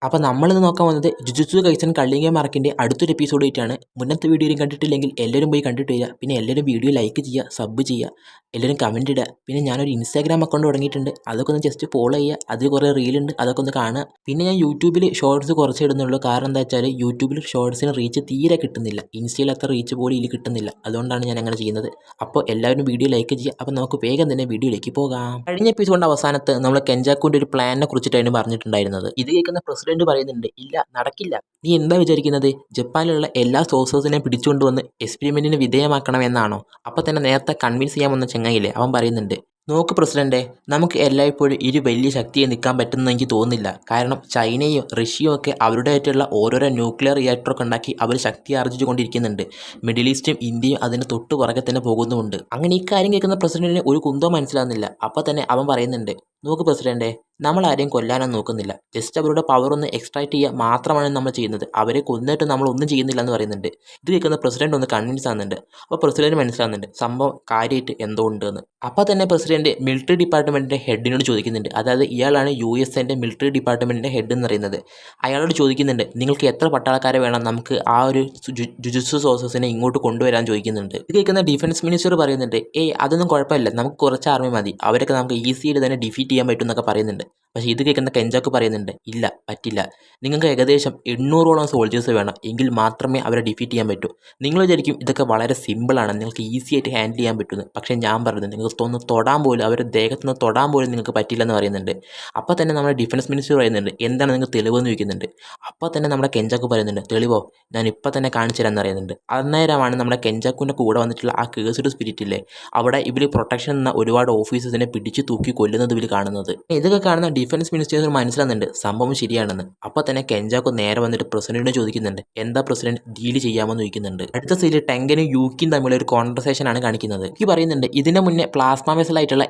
അപ്പോൾ നമ്മളിന്ന് നോക്കാൻ വന്നത് ജുജുത്സു കൈസൻ കള്ളിങ്ങ മാർക്കിൻ്റെ അടുത്തൊരു എപ്പിസോഡ് ആയിട്ടാണ്. മുന്നത്തെ വീഡിയോയിലും കണ്ടിട്ടില്ലെങ്കിൽ എല്ലാവരും പോയി കണ്ടിട്ട് വരിക. പിന്നെ എല്ലാവരും വീഡിയോ ലൈക്ക് ചെയ്യുക, സബ് ചെയ്യുക, എല്ലാവരും കമൻറ്റ് ഇടുക. പിന്നെ ഞാനൊരു ഇൻസ്റ്റാഗ്രാം അക്കൗണ്ട് തുടങ്ങിയിട്ടുണ്ട്, അതൊക്കെ ഒന്ന് ജസ്റ്റ് ഫോളോ ചെയ്യുക. അതിൽ കുറേ റീലുണ്ട്, അതൊക്കെ ഒന്ന് കാണുക. പിന്നെ ഞാൻ യൂട്യൂബിൽ ഷോർട്സ് കുറച്ച് ഇടുന്നുള്ളൂ. കാരണം എന്താ വെച്ചാൽ യൂട്യൂബിൽ ഷോർട്സിന് റീച്ച് തീരെ കിട്ടുന്നില്ല. ഇൻസ്റ്റയിൽ അത്ര റീച്ച് പോലും ഇതിൽ കിട്ടുന്നില്ല. അതുകൊണ്ടാണ് ഞാൻ അങ്ങനെ ചെയ്യുന്നത്. അപ്പോൾ എല്ലാവരും വീഡിയോ ലൈക്ക് ചെയ്യുക. അപ്പോൾ നമുക്ക് വേഗം തന്നെ വീഡിയോയിലേക്ക് പോകാം. കഴിഞ്ഞ എപ്പിസോഡിൻ്റെ അവസാനത്ത് നമ്മൾ കെഞ്ചാക്കുവിൻ്റെ ഒരു പ്ലാനിനെ കുറിച്ചിട്ടാണ് പറഞ്ഞിട്ടുണ്ടായിരുന്നത്. ഇത് കേൾക്കുന്ന പ്രസിഡന്റ് പറയുന്നുണ്ട്, ഇല്ല നടക്കില്ല. നീ എന്താ വിചാരിക്കുന്നത്, ജപ്പാനിലുള്ള എല്ലാ സോഴ്സസിനെ പിടിച്ചുകൊണ്ടുവന്ന് എക്സ്പെരിമെന്റിന് വിധേയമാക്കണമെന്നാണോ? അപ്പം തന്നെ നേരത്തെ കൺവിൻസ് ചെയ്യാൻ വന്ന ചെങ്ങായില്ലേ, അവൻ പറയുന്നുണ്ട്, നോക്ക് പ്രസിഡന്റെ, നമുക്ക് എല്ലായ്പ്പോഴും ഇരു വലിയ ശക്തിയെ നിൽക്കാൻ പറ്റുമെന്ന് എനിക്ക് തോന്നുന്നില്ല. കാരണം ചൈനയും റഷ്യയും ഒക്കെ അവരുടേതായിട്ടുള്ള ഓരോരോ ന്യൂക്ലിയർ റിയാക്ടറൊക്കെ ഉണ്ടാക്കി അവർ ശക്തി ആർജിച്ചു കൊണ്ടിരിക്കുന്നുണ്ട്. മിഡിൽ ഈസ്റ്റും ഇന്ത്യയും അതിന് തൊട്ട് പുറകെ തന്നെ പോകുന്നുമുണ്ട്. അങ്ങനെ ഈ കാര്യം കേൾക്കുന്ന പ്രസിഡന്റിന് ഒരു കുന്തവും മനസ്സിലാകുന്നില്ല. അപ്പം തന്നെ അവൻ പറയുന്നുണ്ട്, നോക്ക് പ്രസിഡന്റെ, നമ്മൾ ആരെയും കൊല്ലാനൊന്നും നോക്കുന്നില്ല. ജസ്റ്റ് അവരുടെ പവർ ഒന്ന് എക്സ്ട്രാക്ട് ചെയ്യുക മാത്രമാണ് നമ്മൾ ചെയ്യുന്നത്. അവരെ കൊന്നിട്ട് നമ്മൾ ഒന്നും ചെയ്യുന്നില്ല എന്ന് പറയുന്നുണ്ട്. ഇത് കേൾക്കുന്ന പ്രസിഡന്റ് ഒന്ന് കൺവിൻസ് ആകുന്നുണ്ട്. അപ്പോൾ പ്രസിഡന്റ് മനസ്സിലാകുന്നുണ്ട് സംഭവം കാര്യമായിട്ട് എന്തോ ഉണ്ടെന്ന്. അപ്പോൾ തന്നെ പ്രസിഡന്റ് മിലിറ്ററി ഡിപ്പാർട്ട്മെൻറ്റിൻ്റെ ഹെഡിനോട് ചോദിക്കുന്നുണ്ട്. അതായത് ഇയാളാണ് US മിലിറ്ററി ഡിപ്പാർട്ട്മെൻറ്റിൻ്റെ ഹെഡ് എന്ന് പറയുന്നത്. അയാളോട് ചോദിക്കുന്നുണ്ട്, നിങ്ങൾക്ക് എത്ര പട്ടാളക്കാരെ വേണം നമുക്ക് ആ ഒരു ജുജുത്സു സോഴ്സസിനെ ഇങ്ങോട്ട് കൊണ്ടുവരാൻ ചോദിക്കുന്നുണ്ട്. ഇത് കേൾക്കുന്ന ഡിഫൻസ് മിനിസ്റ്റർ പറയുന്നുണ്ട്, അതൊന്നും കുഴപ്പമില്ല, നമുക്ക് കുറച്ച് ആർമി മതി, അവരൊക്കെ നമുക്ക് ഈസിയായിട്ട് തന്നെ ഡിഫീറ്റ് ചെയ്യാൻ പറ്റും എന്നൊക്കെ പറയുന്നുണ്ട്. പക്ഷേ ഇത് കേൾക്കുന്ന കെഞ്ചാക്ക് പറയുന്നുണ്ട്, ഇല്ല പറ്റില്ല, നിങ്ങൾക്ക് ഏകദേശം 800ഓളം സോൾജേഴ്സ് വേണം, എങ്കിൽ മാത്രമേ അവരെ ഡിഫീറ്റ് ചെയ്യാൻ പറ്റൂ. നിങ്ങൾ വിചാരിക്കും ഇതൊക്കെ വളരെ സിമ്പിളാണ്, നിങ്ങൾക്ക് ഈസി ആയിട്ട് ഹാൻഡിൽ ചെയ്യാൻ പറ്റുന്നത്. പക്ഷേ ഞാൻ പറയുന്നത്, നിങ്ങൾക്ക് ഒന്ന് തൊടാൻ പോലും, അവരുടെ ദേഹത്തുനിന്ന് തൊടാൻ പോലും നിങ്ങൾക്ക് പറ്റില്ലെന്ന് പറയുന്നുണ്ട്. അപ്പോൾ തന്നെ നമ്മുടെ ഡിഫൻസ് മിനിസ്റ്റർ പറയുന്നുണ്ട്, എന്താണ് നിങ്ങൾ തെളിവെന്ന് ചോദിക്കുന്നുണ്ട്. അപ്പോൾ തന്നെ നമ്മുടെ കെഞ്ചാക്ക് പറയുന്നുണ്ട്, തെളിവോ, ഞാൻ ഇപ്പോൾ തന്നെ കാണിച്ചു തരാമെന്ന് പറയുന്നുണ്ട്. അന്നേരമാണ് നമ്മുടെ കെഞ്ചാക്കുവിൻ്റെ കൂടെ വന്നിട്ടുള്ള ആ കേഴ്സ്ഡ് സ്പിരിറ്റ് ഇല്ലേ, അവിടെ ഇവർ പ്രൊട്ടക്ഷൻ എന്ന ഒരുപാട് ഓഫീസേഴ്സിനെ പിടിച്ച് തൂക്കി കൊല്ലുന്നത് ഇവർ കാണുന്നത്. ഇതൊക്കെ കാണുന്ന ഡിഫൻസ് മിനിസ്റ്റേഴ്സിന് മനസ്സിലാകുന്നുണ്ട് സംഭവം ശരിയാണെന്ന്. അപ്പോൾ തന്നെ കെഞ്ചാക്കോ നേരെ വന്നിട്ട് പ്രസിഡന്റിനെ ചോദിക്കുന്നുണ്ട്, എന്താ പ്രസിഡന്റ് ഡീല് ചെയ്യാമെന്ന് ചോദിക്കുന്നുണ്ട്. അടുത്ത സീനിൽ ടെങ്കനും യൂക്കിയും തമ്മിലുള്ള ഒരു കോൺവെർസേഷൻ ആണ് കാണിക്കുന്നത്. യൂക്കി പറയുന്നുണ്ട്, ഇതിന് മുന്നേ പ്ലാസ്മ വെസലായിട്ടുള്ള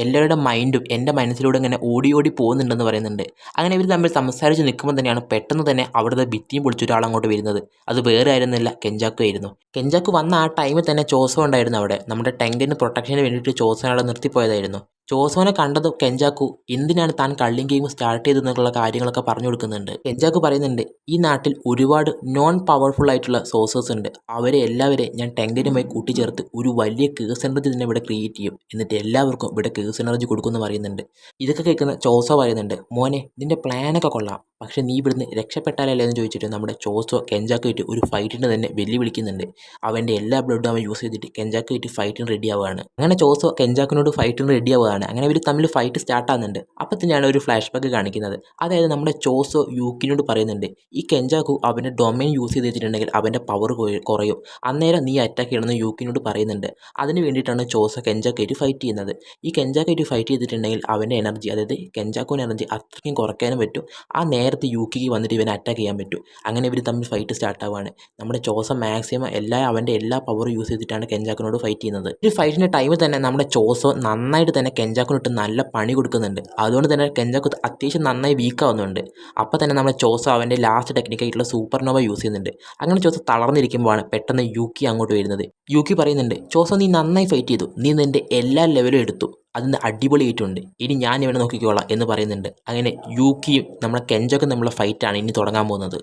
എല്ലാവരുടെ മൈൻഡും എൻ്റെ മനസ്സിലൂടെ ഇങ്ങനെ ഓടി ഓടി പോകുന്നുണ്ടെന്ന് പറയുന്നുണ്ട്. അങ്ങനെ ഇവർ തമ്മിൽ സംസാരിച്ച് നിൽക്കുമ്പോൾ തന്നെയാണ് പെട്ടെന്ന് തന്നെ അവിടുത്തെ ഭിത്തിയും പൊളിച്ചൊരാൾ അങ്ങോട്ട് വരുന്നത്. അത് വേറെ ആയിരുന്നില്ല, കെഞ്ചാക്കോ ആയിരുന്നു. കെഞ്ചാക്കോ വന്ന ആ ടൈമിൽ തന്നെ ചോസോ ഉണ്ടായിരുന്നു അവിടെ. നമ്മുടെ ടെങ്കിന് പ്രൊട്ടക്ഷന് വേണ്ടിയിട്ട് ചോസോനെ അവിടെ നിർത്തിപ്പോയതായിരുന്നു. ചോസോനെ കണ്ടത് കെഞ്ചാക്കു എന്തിനാണ് താൻ കള്ളിങ് ഗെയിം സ്റ്റാർട്ട് ചെയ്തെന്നുള്ള കാര്യങ്ങളൊക്കെ പറഞ്ഞു കൊടുക്കുന്നുണ്ട്. കെഞ്ചാക്കു പറയുന്നുണ്ട്, ഈ നാട്ടിൽ ഒരുപാട് നോൺ പവർഫുൾ ആയിട്ടുള്ള സോഴ്സസ് ഉണ്ട്, അവരെ എല്ലാവരെയും ഞാൻ ടെങ്കനുമായി കൂട്ടിച്ചേർത്ത് ഒരു വലിയ കേസ് എനർജി തന്നെ ഇവിടെ ക്രിയേറ്റ് ചെയ്യും, എന്നിട്ട് എല്ലാവർക്കും ഇവിടെ കേസ് എനർജി കൊടുക്കുമെന്ന് പറയുന്നുണ്ട്. ഇതൊക്കെ കേൾക്കുന്ന ചോസോ പറയുന്നുണ്ട്, മോനെ നിന്റെ പ്ലാനൊക്കെ കൊള്ളാം, പക്ഷേ നീ ഇവിടുന്ന് രക്ഷപ്പെട്ടാലല്ലേ എന്ന് ചോദിച്ചിട്ട് നമ്മുടെ ചോസോ കെഞ്ചാക്കുമായിട്ട് ഒരു ഫൈറ്റിന് തന്നെ വെല്ലുവിളിക്കുന്നുണ്ട്. അവൻ്റെ എല്ലാ ബ്ലഡും അവൻ യൂസ് ചെയ്തിട്ട് കെഞ്ചാക്കുമായിട്ട് ഫൈറ്റിന് റെഡി ആവുകയാണ്. അങ്ങനെ ചോസോ കെഞ്ചാക്കിനോട് ഫൈറ്റിന് റെഡി ആവുകയാണ്. അങ്ങനെ ഇവർ തമ്മിൽ ഫൈറ്റ് സ്റ്റാർട്ട് ആകുന്നുണ്ട്. അപ്പോൾ തന്നെയാണ് ഒരു ഫ്ലാഷ് ബാക്ക് കാണിക്കുന്നത്. അതായത് നമ്മുടെ ചോസോ യൂക്കിനോട് പറയുന്നുണ്ട്, ഈ കെഞ്ചാക്കു അവൻ്റെ ഡൊമൈൻ യൂസ് ചെയ്തിട്ടുണ്ടെങ്കിൽ അവൻ്റെ പവർ കുറയും, അന്നേരം നീ അറ്റാക്ക് ചെയ്യണമെന്ന് യൂക്കിനോട് പറയുന്നുണ്ട്. അതിന് വേണ്ടിയിട്ടാണ് ചോസോ കെഞ്ചാക്കുമായിട്ട് ഫൈറ്റ് ചെയ്യുന്നത്. ഈ കെഞ്ചാക്കുമായിട്ട് ഫൈറ്റ് ചെയ്തിട്ടുണ്ടെങ്കിൽ അവൻ്റെ എനർജി, അതായത് കെഞ്ചാക്കുവിൻ്റെ എനർജി അത്രയ്ക്കും കുറയ്ക്കാനും പറ്റും. ആ നേരത്തെ യൂക്കിക്ക് വന്നിട്ട് ഇവനെ അറ്റാക്ക് ചെയ്യാൻ പറ്റും. അങ്ങനെ ഇവർ തമ്മിൽ ഫൈറ്റ് സ്റ്റാർട്ട് ആവുകയാണ്. നമ്മുടെ ചോസോ മാക്സിമം അവൻ്റെ എല്ലാ പവറും യൂസ് ചെയ്തിട്ടാണ് കെഞ്ചാക്കിനോട് ഫൈറ്റ് ചെയ്യുന്നത്. ഈ ഫൈറ്റിൻ്റെ ടൈമിൽ തന്നെ നമ്മുടെ ചോസോ നന്നായിട്ട് തന്നെ കെഞ്ചാക്കിനിട്ട് നല്ല പണി കൊടുക്കുന്നുണ്ട്. അതുകൊണ്ട് തന്നെ കെഞ്ചാക്കു അത്യാവശ്യം നന്നായി വീക്ക് ആവുന്നുണ്ട്. അപ്പോൾ തന്നെ നമ്മുടെ ചോസോ അവൻ്റെ ലാസ്റ്റ് ടെക്നിക്കായിട്ടുള്ള സൂപ്പർനോവ യൂസ് ചെയ്യുന്നുണ്ട്. അങ്ങനെ ചോസോ തളർന്നിരിക്കുമ്പോഴാണ് പെട്ടെന്ന് യൂക്കി അങ്ങോട്ട് വരുന്നത്. യൂക്കി പറയുന്നുണ്ട്, ചോസോ നീ നന്നായി ഫൈറ്റ് ചെയ്തു, നീ നിൻ്റെ എല്ലാ ലെവലും എടുത്തു, അതിന് അടിപൊളിയായിട്ടുണ്ട്, ഇനി ഞാൻ ഇവിടെ നോക്കിക്കോളാം എന്ന് പറയുന്നുണ്ട്. അങ്ങനെ യൂക്കിയും നമ്മുടെ കെഞ്ചോക്കും തമ്മിലുള്ള ഫൈറ്റാണ് ഇനി തുടങ്ങാൻ പോകുന്നത്.